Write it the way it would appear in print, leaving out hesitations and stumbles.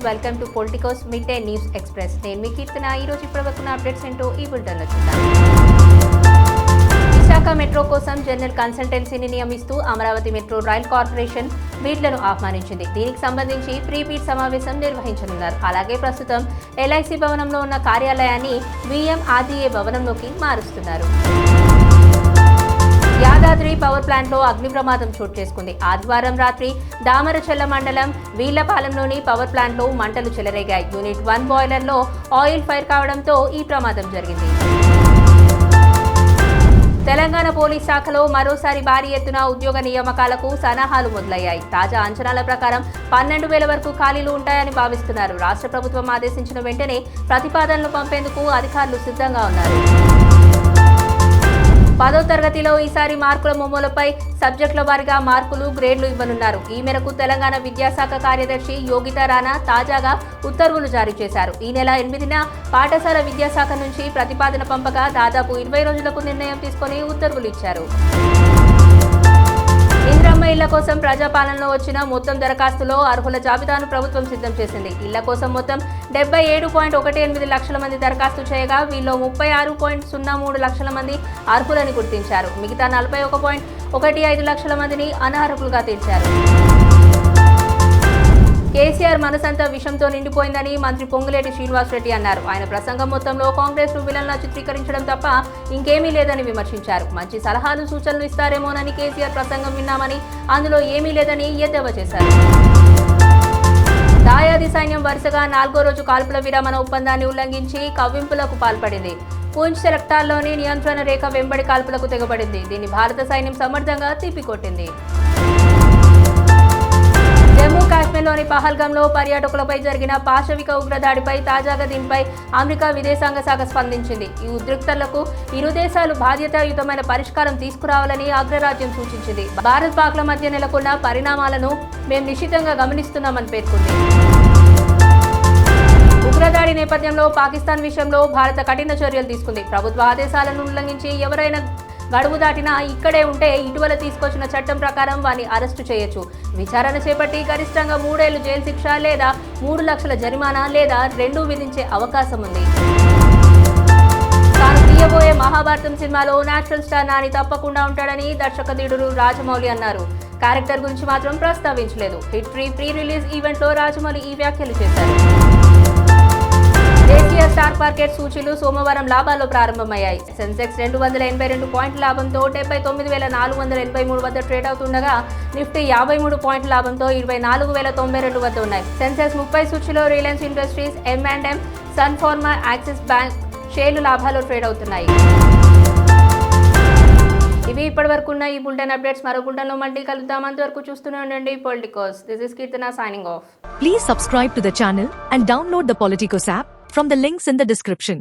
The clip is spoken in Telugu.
Welcome to Politicos mid day news express. నేను మీ కీర్తన. ఈరోజు ఇప్పటివరకున్న అప్డేట్స్ ఏంటో ఈ బులెటిన్లో చూద్దాం. విశాఖ మెట్రో కోసం జనరల్ కన్సల్టెన్సీని నియమిస్తూ అమరావతి మెట్రో రైల్ కార్పొరేషన్ బీడ్లను ఆహ్వానించింది. దీనికి సంబంధించి ప్రీ బీడ్ సమావేశం నిర్వహించనున్నారు. అలాగే ప్రస్తుతం ఎల్ఐసి భవనంలో ఉన్న కార్యాలయాన్ని VMRDA భవనంలోకి మారుస్తున్నారు. యాదాద్రి పవర్ ప్లాంట్లో అగ్ని ప్రమాదం చోటు చేసుకుంది. ఆదివారం రాత్రి దామరచెల్ల మండలం వీళ్లపాలెంలోని పవర్ ప్లాంట్లో మంటలు చెలరేగాయి. యూనిట్ 1 బాయిలర్లో ఆయిల్ ఫైర్ కావడంతో ఈ ప్రమాదం జరిగింది. తెలంగాణ పోలీస్ శాఖలో మరోసారి భారీ ఎత్తున ఉద్యోగ నియామకాలకు సన్నాహాలు మొదలయ్యాయి. తాజా అంచనాల ప్రకారం 12,000 వరకు ఖాళీలు ఉంటాయని భావిస్తున్నారు. రాష్ట్ర ప్రభుత్వం ఆదేశించిన వెంటనే ప్రతిపాదనలు పంపేందుకు అధికారులు సిద్ధంగా ఉన్నారు. 10వ తరగతిలో ఈసారి మార్కుల మొమ్మలపై సబ్జెక్టుల వారీగా మార్కులు, గ్రేడ్లు ఇవ్వనున్నారు. ఈ మేరకు తెలంగాణ విద్యాశాఖ కార్యదర్శి యోగితా రాణా తాజాగా ఉత్తర్వులు జారీ చేశారు. ఈ నెల 8న పాఠశాల విద్యాశాఖ నుంచి ప్రతిపాదన పంపగా దాదాపు 20 రోజులకు నిర్ణయం తీసుకొని ఉత్తర్వులు ఇచ్చారు. ఇంద్రమ్మ ఇళ్ల కోసం ప్రజాపాలనలో వచ్చిన మొత్తం దరఖాస్తులో అర్హుల జాబితాను ప్రభుత్వం సిద్ధం చేసింది. ఇళ్ల కోసం మొత్తం 77.18 లక్షల మంది దరఖాస్తు చేయగా వీళ్ళు 36.03 లక్షల మంది అర్హులని గుర్తించారు. మిగతా 41.15 లక్షల మందిని అనర్హులుగా తేల్చారు. కేసీఆర్ మనసంతా విషంతో నిండిపోయిందని మంత్రి పొంగులేటి శ్రీనివాసరెడ్డి అన్నారు. ఆయన ప్రసంగం మొత్తంలో కాంగ్రెస్ ను విలన్లా చిత్రీకరించడం తప్ప ఇంకేమీ లేదని విమర్శించారు. మంచి సలహాలు, సూచనలు ఇస్తారేమోనని కేసీఆర్ ప్రసంగం విన్నామని, అందులో ఏమీ లేదని ఎద్దేవా చేశారు. దాయాది సైన్యం వరుసగా 4వ రోజు కాల్పుల విరమణ ఒప్పందాన్ని ఉల్లంఘించి కవ్వింపులకు పాల్పడింది. పూంచ్ సెక్టార్లోని నియంత్రణ రేఖ వెంబడి కాల్పులకు తెగబడింది. దీన్ని భారత సైన్యం సమర్థంగా తిప్పికొట్టింది. జమ్మూ కాశ్మీర్లోని పహల్గాంలో పర్యాటకులపై జరిగిన పాశవిక ఉగ్రదాడిపై తాజాగా దీనిపై అమెరికా విదేశాంగ శాఖ స్పందించింది. ఈ ఉద్రిక్తతలకు ఇరు దేశాలు బాధ్యతాయుతమైన పరిష్కారం తీసుకురావాలని అగ్రరాజ్యం సూచించింది. భారత్ పాక్ల మధ్య నెలకొన్న పరిణామాలను మేము నిశితంగా గమనిస్తున్నామని పేర్కొంది. ఉగ్రదాడి నేపథ్యంలో పాకిస్తాన్ విషయంలో భారత కఠిన చర్యలు తీసుకుంది. ప్రభుత్వ ఆదేశాలను ఉల్లంఘించి ఎవరైనా గడువు దాటినా ఇక్కడే ఉంటే ఇటీవల తీసుకొచ్చిన చట్టం ప్రకారం వారిని అరెస్టు చేయొచ్చు. విచారణ చేపట్టి గరిష్టంగా 3 ఏళ్లు జైలు శిక్ష లేదా 3 లక్షల జరిమానా లేదా 2 విధించే అవకాశం ఉంది. తాను తీయబోయే మహాభారతం సినిమాలో నేచురల్ స్టార్ నాని తప్పకుండా ఉంటాడని దర్శకధీరుడు రాజమౌళి అన్నారు. క్యారెక్టర్ గురించి మాత్రం ప్రస్తావించలేదు. హిట్ ప్రీ రిలీజ్ ఈవెంట్లో రాజమౌళి ఈ వ్యాఖ్యలు చేశారు. దేశీయ స్టాక్ మార్కెట్ సూచీలు సోమవారం లాభాల్లో ప్రారంభమయ్యాయి. సెన్సెక్స్ 282 పాయింట్ల లాభంతో 79,483 వద్ద ట్రేడ్ అవుతుండగా నిఫ్టీ 53 పాయింట్ల లాభంతో 24,092 వద్ద ఉన్నాయి. సెన్సెక్స్ 30 సూచీలో Reliance Industries, M&M, Sun Pharma, Axis Bank షేర్లు లాభాల్లో ట్రేడ్ అవుతున్నాయి. ఇవి ఇప్పటివరకు ఉన్న ఈ బులెటిన్ అప్డేట్స్. మరో బులెటిన్లో మళ్ళీ కలుద్దాం. అంతవరకు చూస్తూనే ఉండండి Politicos. This is Keerthana signing off. Please subscribe to the channel and download the Politicos app from the links in the description.